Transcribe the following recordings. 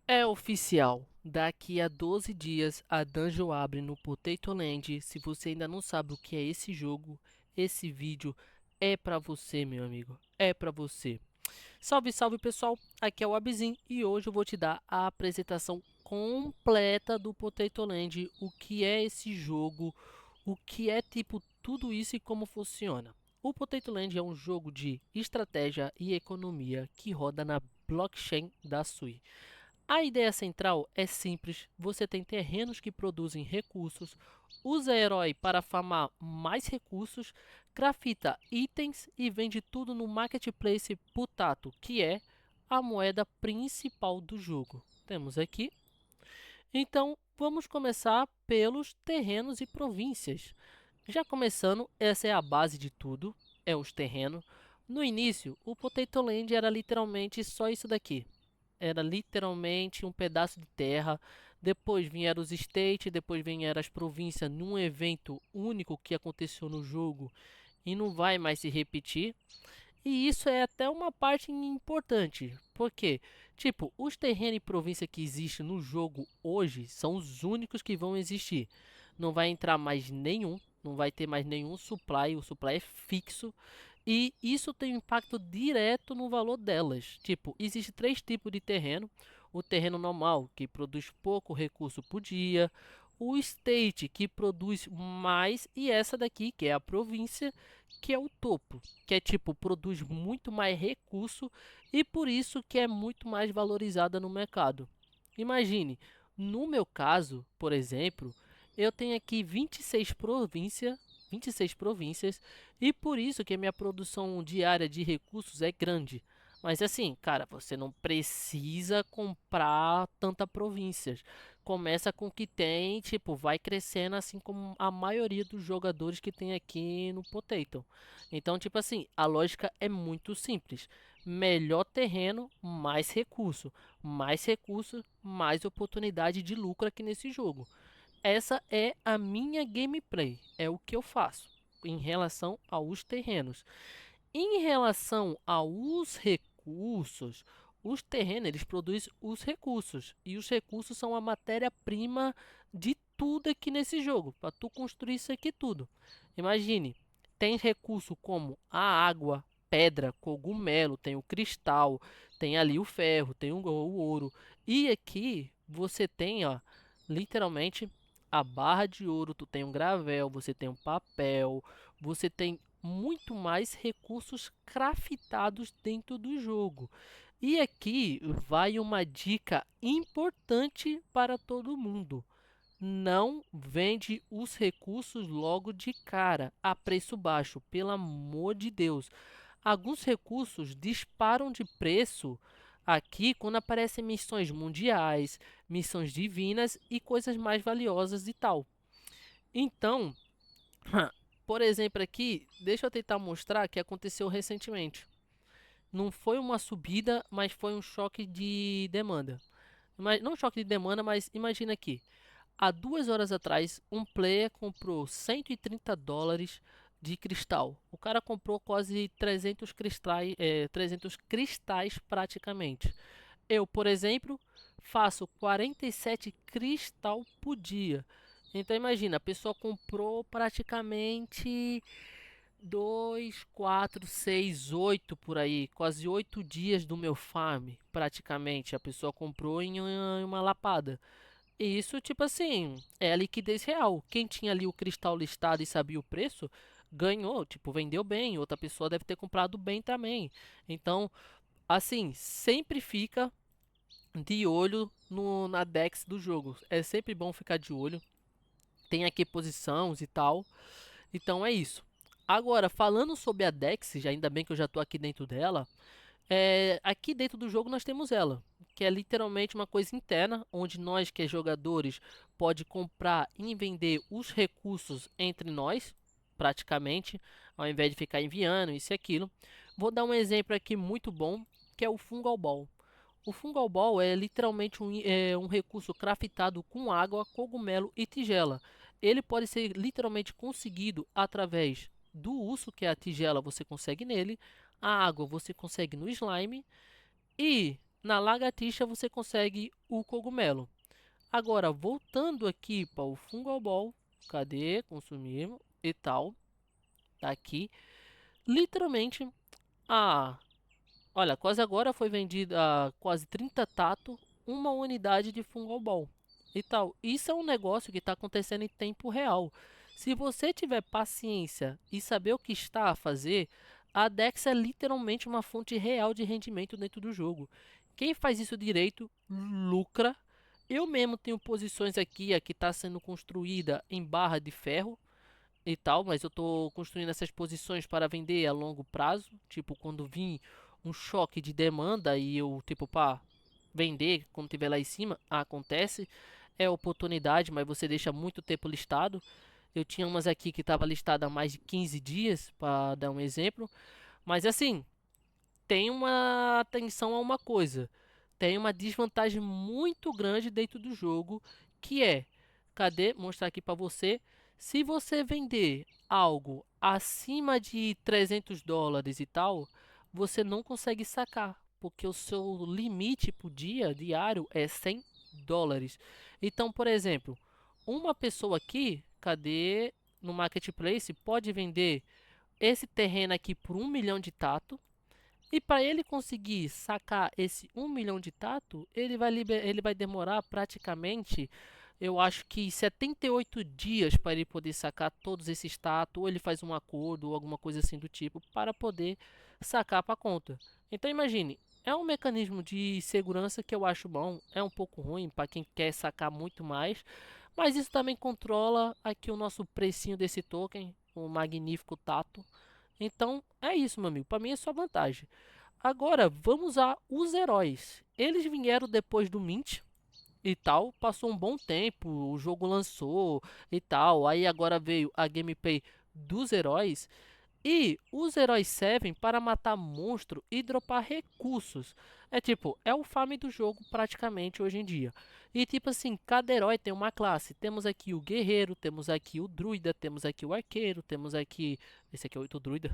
É oficial. Daqui a 12 dias a Dungeon abre no Potato Land. Se você ainda não sabe o que é esse jogo, esse vídeo é pra você, meu amigo. É pra você. Salve, salve pessoal. Aqui é o Abzin e hoje eu vou te dar a apresentação completa do Potato Land. O que é esse jogo, o que é tipo tudo isso e como funciona. O Potato Land é um jogo de estratégia e economia que roda na blockchain da Sui. A ideia central é simples: você tem terrenos que produzem recursos, usa herói para farmar mais recursos, crafta itens e vende tudo no Marketplace Putato, que é a moeda principal do jogo. Temos aqui. Então, vamos começar pelos terrenos e províncias. Já começando, essa é a base de tudo, é os terrenos. No início, o Potato Land era literalmente só isso daqui. Era literalmente um pedaço de terra. Depois vieram os states, depois vieram as províncias num evento único que aconteceu no jogo e não vai mais se repetir. E isso é até uma parte importante, porque, tipo, os terrenos e província que existem no jogo hoje são os únicos que vão existir. Não vai entrar mais nenhum, não vai ter mais nenhum supply, o supply é fixo. E isso tem um impacto direto no valor delas. Tipo, existe três tipos de terreno: o terreno normal, que produz pouco recurso por dia; o state, que produz mais; e essa daqui, que é a província, que é o topo, que é tipo, produz muito mais recurso e por isso que é muito mais valorizada no mercado. Imagine, no meu caso, por exemplo, eu tenho aqui 26 províncias e por isso que a minha produção diária de recursos é grande. Mas assim, cara, você não precisa comprar tanta províncias. Começa com o que tem, tipo, vai crescendo assim como a maioria dos jogadores que tem aqui no Potato. Então, tipo assim, a lógica é muito simples. Melhor terreno, mais recurso. Mais recurso, mais oportunidade de lucro aqui nesse jogo. Essa é a minha gameplay, é o que eu faço em relação aos terrenos. Em relação aos recursos, os terrenos eles produzem os recursos e os recursos são a matéria-prima de tudo aqui nesse jogo, para tu construir isso aqui tudo. Imagine, tem recurso como a água, pedra, cogumelo, tem o cristal, tem ali o ferro, tem o ouro. E aqui você tem, ó, literalmente a barra de ouro, tu tem um gravel, você tem um papel, você tem muito mais recursos craftados dentro do jogo. E aqui vai uma dica importante para todo mundo: não vende os recursos logo de cara a preço baixo, pelo amor de Deus. Alguns recursos disparam de preço aqui quando aparecem missões mundiais, missões divinas e coisas mais valiosas e tal. Então, por exemplo, aqui, deixa eu tentar mostrar que aconteceu recentemente. Não foi uma subida, mas foi um choque de demanda. Mas, não choque de demanda, mas imagina aqui. Há 2 horas atrás, um player comprou US$ 130 de cristal. O cara comprou quase 300 cristais praticamente. Eu, por exemplo, faço 47 cristal por dia. Então imagina, a pessoa comprou praticamente 2, 4, 6, 8 por aí, quase 8 dias do meu farm, praticamente. A pessoa comprou em uma lapada. E isso, tipo assim, é a liquidez real. Quem tinha ali o cristal listado e sabia o preço, ganhou, tipo, vendeu bem. Outra pessoa deve ter comprado bem também. Então, assim, sempre fica de olho na Dex do jogo. É sempre bom ficar de olho. Tem aqui posições e tal. Então é isso. Agora, falando sobre a Dex, já ainda bem que eu já tô aqui dentro dela. Aqui dentro do jogo nós temos ela, que é literalmente uma coisa interna, onde nós que é jogadores pode comprar e vender os recursos entre nós, praticamente, ao invés de ficar enviando isso e aquilo. Vou dar um exemplo aqui muito bom, que é o Fungal Ball. O Fungal Ball é literalmente um recurso craftado com água, cogumelo e tigela. Ele pode ser literalmente conseguido através do urso, que é a tigela, você consegue nele, a água você consegue no slime, e Na lagartixa você consegue o cogumelo. Agora, voltando aqui para o Fungal Ball, cadê? Consumir e tal, tá aqui. Literalmente, ah, olha, quase agora foi vendida a quase 30 tato, uma unidade de Fungal Ball e tal. Isso é um negócio que está acontecendo em tempo real. Se você tiver paciência e saber o que está a fazer, a Dex é literalmente uma fonte real de rendimento dentro do jogo. Quem faz isso direito lucra. Eu mesmo tenho posições aqui, a que está sendo construída em barra de ferro e tal, mas eu estou construindo essas posições para vender a longo prazo. Tipo, quando vir um choque de demanda e eu, tipo, pá, vender quando tiver lá em cima, acontece. É oportunidade, mas você deixa muito tempo listado. Eu tinha umas aqui que estava listada há mais de 15 dias, para dar um exemplo. Mas assim, tem uma atenção a uma coisa. Tem uma desvantagem muito grande dentro do jogo, que é, cadê? Mostrar aqui para você. Se você vender algo acima de 300 dólares e tal, você não consegue sacar, porque o seu limite por dia diário é 100 dólares. Então, por exemplo, uma pessoa aqui, cadê? No marketplace, pode vender esse terreno aqui por 1 milhão de tato. E para ele conseguir sacar esse 1 milhão de tato, ele vai demorar praticamente, eu acho que 78 dias para ele poder sacar todos esses tatos, ou ele faz um acordo ou alguma coisa assim do tipo, para poder sacar para a conta. Então imagine, é um mecanismo de segurança que eu acho bom, é um pouco ruim para quem quer sacar muito mais, mas isso também controla aqui o nosso precinho desse token, o magnífico tato. Então é isso, meu amigo, para mim é só vantagem. Agora, vamos a os heróis. Eles vieram depois do Mint e tal. Passou um bom tempo, o jogo lançou e tal. Aí agora veio a gameplay dos heróis. E os heróis servem para matar monstro e dropar recursos. É tipo, é o farm do jogo praticamente hoje em dia. E tipo assim, cada herói tem uma classe. Temos aqui o guerreiro, temos aqui o druida, temos aqui o arqueiro, temos aqui... Esse aqui é o druida.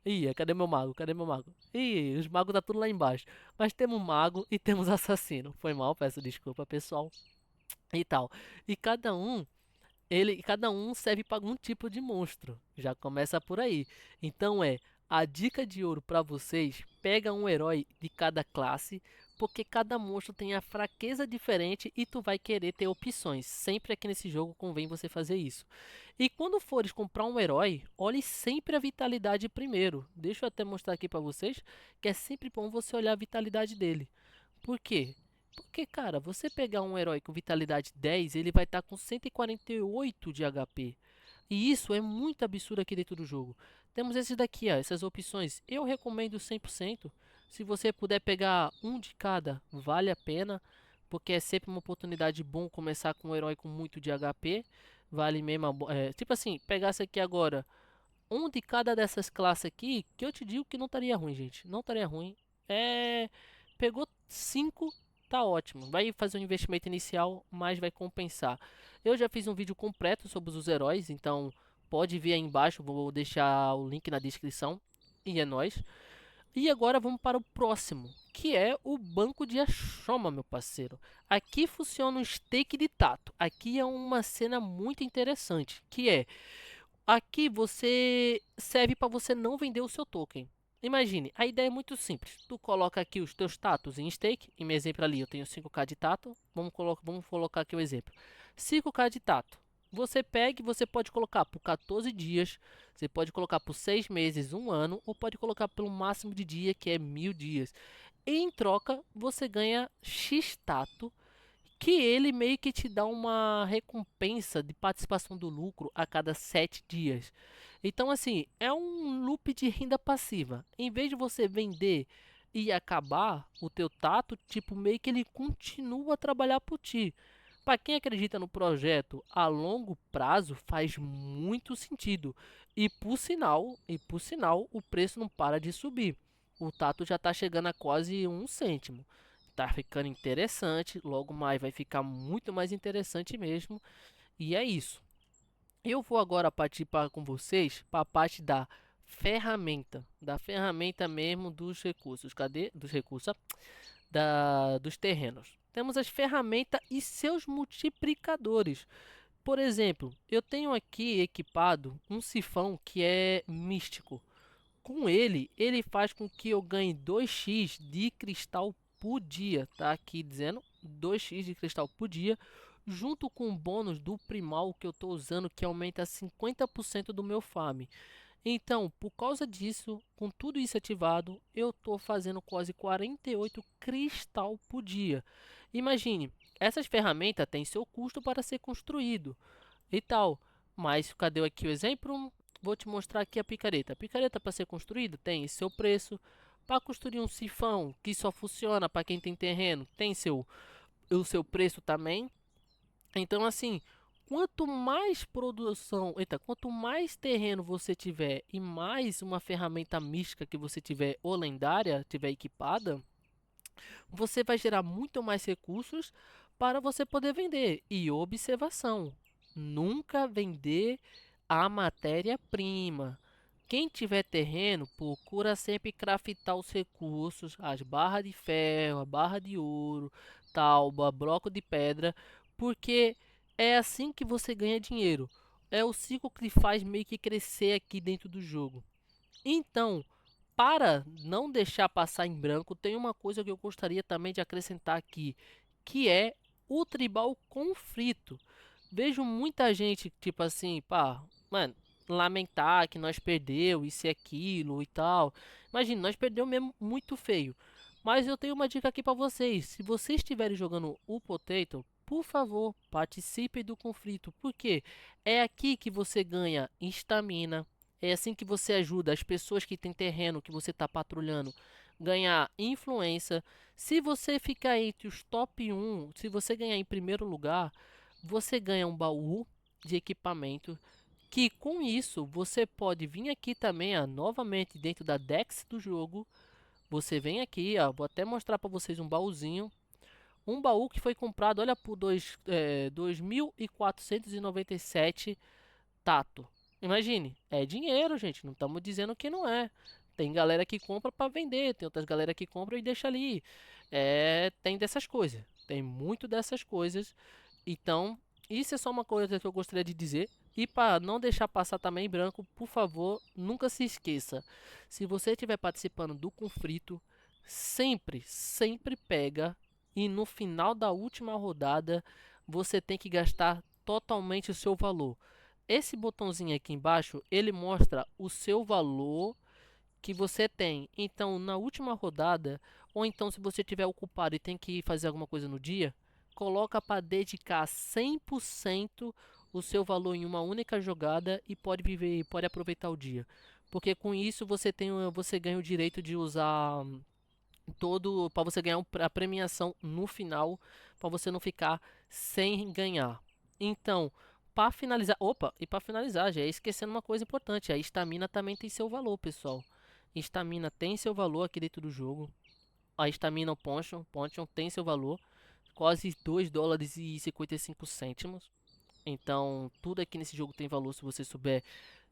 Ih, cadê meu mago? Cadê meu mago? Ih, os magos tá tudo lá embaixo. Mas temos mago e temos assassino. Foi mal, peço desculpa, pessoal. E tal. E cada um serve para algum tipo de monstro. Já começa por aí. Então a dica de ouro para vocês, pega um herói de cada classe, porque cada monstro tem a fraqueza diferente e tu vai querer ter opções. Sempre aqui nesse jogo convém você fazer isso. E quando fores comprar um herói, olhe sempre a vitalidade primeiro. Deixa eu até mostrar aqui para vocês que é sempre bom você olhar a vitalidade dele. Por quê? Porque, cara, você pegar um herói com vitalidade 10, ele vai estar com 148 de HP. E isso é muito absurdo aqui dentro do jogo. Temos esses daqui, ó, essas opções. Eu recomendo 100%. Se você puder pegar um de cada, vale a pena. Porque é sempre uma oportunidade bom começar com um herói com muito de HP. Vale mesmo. Tipo assim, pegasse aqui agora um de cada dessas classes aqui, que eu te digo que não estaria ruim, gente. Não estaria ruim. É. Pegou 5, tá ótimo. Vai fazer um investimento inicial, mas vai compensar. Eu já fiz um vídeo completo sobre os heróis, então pode ver aí embaixo. Vou deixar o link na descrição. E é nóis. E agora vamos para o próximo, que é o banco de Ashoma, meu parceiro. Aqui funciona um stake de tato. Aqui é uma cena muito interessante, que é aqui você serve para você não vender o seu token. Imagine, a ideia é muito simples. Tu coloca aqui os teus tatos em stake. Em meu exemplo ali, eu tenho 5k de tato. Vamos colocar aqui o exemplo. 5k de tato. Você pega e você pode colocar por 14 dias. Você pode colocar por 6 meses, um ano. Ou pode colocar pelo máximo de dia, que é 1000 dias. E em troca, você ganha X tato, que ele meio que te dá uma recompensa de participação do lucro a cada 7 dias. Então, assim, é um loop de renda passiva. Em vez de você vender e acabar o teu tato, tipo, meio que ele continua a trabalhar por ti. Para quem acredita no projeto a longo prazo, faz muito sentido. E por sinal, o preço não para de subir. O tato já está chegando a quase 1 cêntimo. Tá ficando interessante, logo mais vai ficar muito mais interessante mesmo. E é isso. Eu vou agora partir com vocês para a parte da ferramenta mesmo dos recursos. Cadê? Dos recursos, ó. dos terrenos. Temos as ferramentas e seus multiplicadores. Por exemplo, eu tenho aqui equipado um sifão que é místico. Com ele, ele faz com que eu ganhe 2x de cristal por dia. Tá aqui dizendo 2x de cristal por dia, junto com o bônus do primal que eu estou usando, que aumenta 50% do meu farm. Então, por causa disso, com tudo isso ativado, eu estou fazendo quase 48 cristal por dia. Imagine, essas ferramentas têm seu custo para ser construído e tal. Mas cadê aqui o exemplo? Vou te mostrar aqui a picareta. A picareta para ser construída tem seu preço. Para construir um sifão que só funciona para quem tem terreno, tem o seu preço também. Então, assim, quanto mais produção, eita, quanto mais terreno você tiver e mais uma ferramenta mística que você tiver ou lendária, tiver equipada, você vai gerar muito mais recursos para você poder vender. E observação, nunca vender a matéria-prima. Quem tiver terreno, procura sempre craftar os recursos, as barras de ferro, a barra de ouro, talba, bloco de pedra, porque é assim que você ganha dinheiro. É o ciclo que faz meio que crescer aqui dentro do jogo. Então, para não deixar passar em branco, tem uma coisa que eu gostaria também de acrescentar aqui, que é o tribal conflito. Vejo muita gente, tipo assim, pá, mano, lamentar que nós perdeu isso e aquilo e tal. Imagina, nós perdeu mesmo muito feio. Mas eu tenho uma dica aqui para vocês. Se vocês estiverem jogando o Potato, por favor, participem do conflito, porque é aqui que você ganha estamina. É assim que você ajuda as pessoas que têm terreno que você está patrulhando ganhar influência. Se você ficar entre os top 1, se você ganhar em primeiro lugar, você ganha um baú de equipamento. Que com isso você pode vir aqui também, ó, novamente dentro da Dex do jogo. Você vem aqui, ó, vou até mostrar para vocês um baúzinho. Um baú que foi comprado, olha, por 2.497 tato. Imagine, é dinheiro, gente. Não estamos dizendo que não é. Tem galera que compra para vender, tem outras galera que compra e deixa ali. Tem dessas coisas. Tem muito dessas coisas. Então, isso é só uma coisa que eu gostaria de dizer. E para não deixar passar também em branco, por favor, nunca se esqueça. Se você estiver participando do conflito, sempre pega e no final da última rodada você tem que gastar totalmente o seu valor. Esse botãozinho aqui embaixo, ele mostra o seu valor que você tem. Então, na última rodada, ou então se você estiver ocupado e tem que fazer alguma coisa no dia, coloca para dedicar 100% o seu valor em uma única jogada e pode viver, pode aproveitar o dia. Porque com isso você ganha o direito de usar todo para você ganhar a premiação no final, para você não ficar sem ganhar. Então, para finalizar, opa, e para finalizar, já ia esquecendo uma coisa importante, a estamina também tem seu valor, pessoal. Estamina tem seu valor aqui dentro do jogo. A estamina Pontion tem seu valor, quase 2 dólares e 55 cêntimos. Então, tudo aqui nesse jogo tem valor se você souber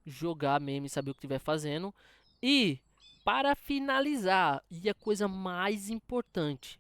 jogar mesmo e saber o que estiver fazendo. E para finalizar, e a coisa mais importante,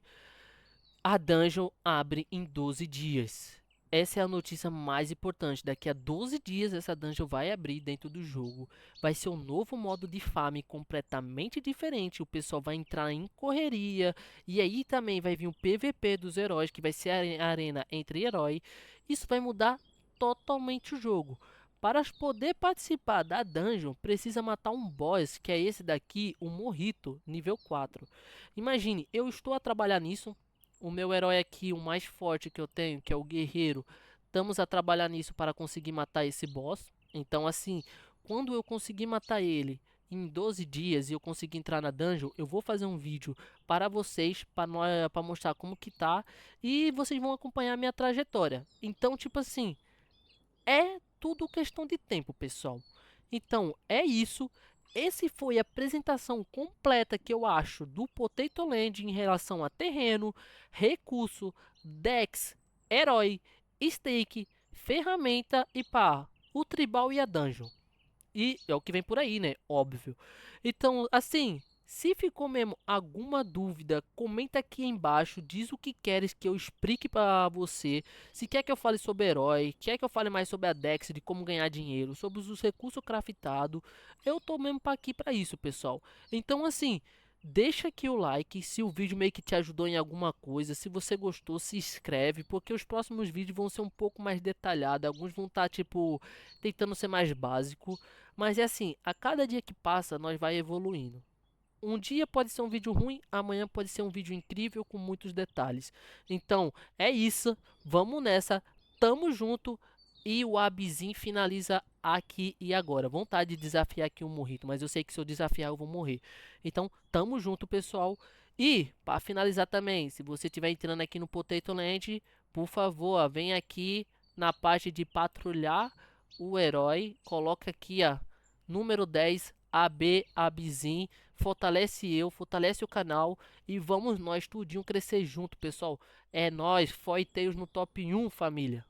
a dungeon abre em 12 dias. Essa é a notícia mais importante. Daqui a 12 dias essa dungeon vai abrir dentro do jogo. Vai ser um novo modo de farm completamente diferente. O pessoal vai entrar em correria. E aí também vai vir o PVP dos heróis, que vai ser a arena entre herói. Isso vai mudar totalmente o jogo. Para poder participar da dungeon, precisa matar um boss, que é esse daqui, o Morrito, nível 4. Imagine, eu estou a trabalhar nisso. O meu herói aqui, o mais forte que eu tenho, que é o guerreiro, estamos a trabalhar nisso para conseguir matar esse boss. Então, assim, quando eu conseguir matar ele em 12 dias e eu conseguir entrar na dungeon, eu vou fazer um vídeo para vocês, para mostrar como que tá, e vocês vão acompanhar a minha trajetória. Então, tipo assim, é tudo questão de tempo, pessoal. Então, é isso. Esse foi a apresentação completa que eu acho do Potato Land em relação a terreno, recurso, Dex, herói, stake, ferramenta e pá, o tribal e a dungeon. E é o que vem por aí, né? Óbvio. Então, assim, Se ficou mesmo alguma dúvida, comenta aqui embaixo, diz o que queres que eu explique para você. Se quer que eu fale sobre herói, quer que eu fale mais sobre a Dex, de como ganhar dinheiro, sobre os recursos craftados, eu tô mesmo aqui para isso, pessoal. Então assim, deixa aqui o like, se o vídeo meio que te ajudou em alguma coisa, se você gostou, se inscreve, porque os próximos vídeos vão ser um pouco mais detalhados, alguns vão estar tipo tentando ser mais básico, mas é assim, a cada dia que passa nós vai evoluindo. Um dia pode ser um vídeo ruim, amanhã pode ser um vídeo incrível com muitos detalhes. Então, é isso. Vamos nessa. Tamo junto. E o Abizin finaliza aqui e agora. Vontade de desafiar aqui o Morrito, mas eu sei que se eu desafiar eu vou morrer. Então, tamo junto, pessoal. E, para finalizar também, se você estiver entrando aqui no Potato Land, por favor, ó, vem aqui na parte de patrulhar o herói. Coloca aqui, ó, número 10, AB Abizin. Fortalece eu, fortalece o canal e vamos nós tudinho crescer junto, pessoal. É nós, Foiteiros no top 1, família.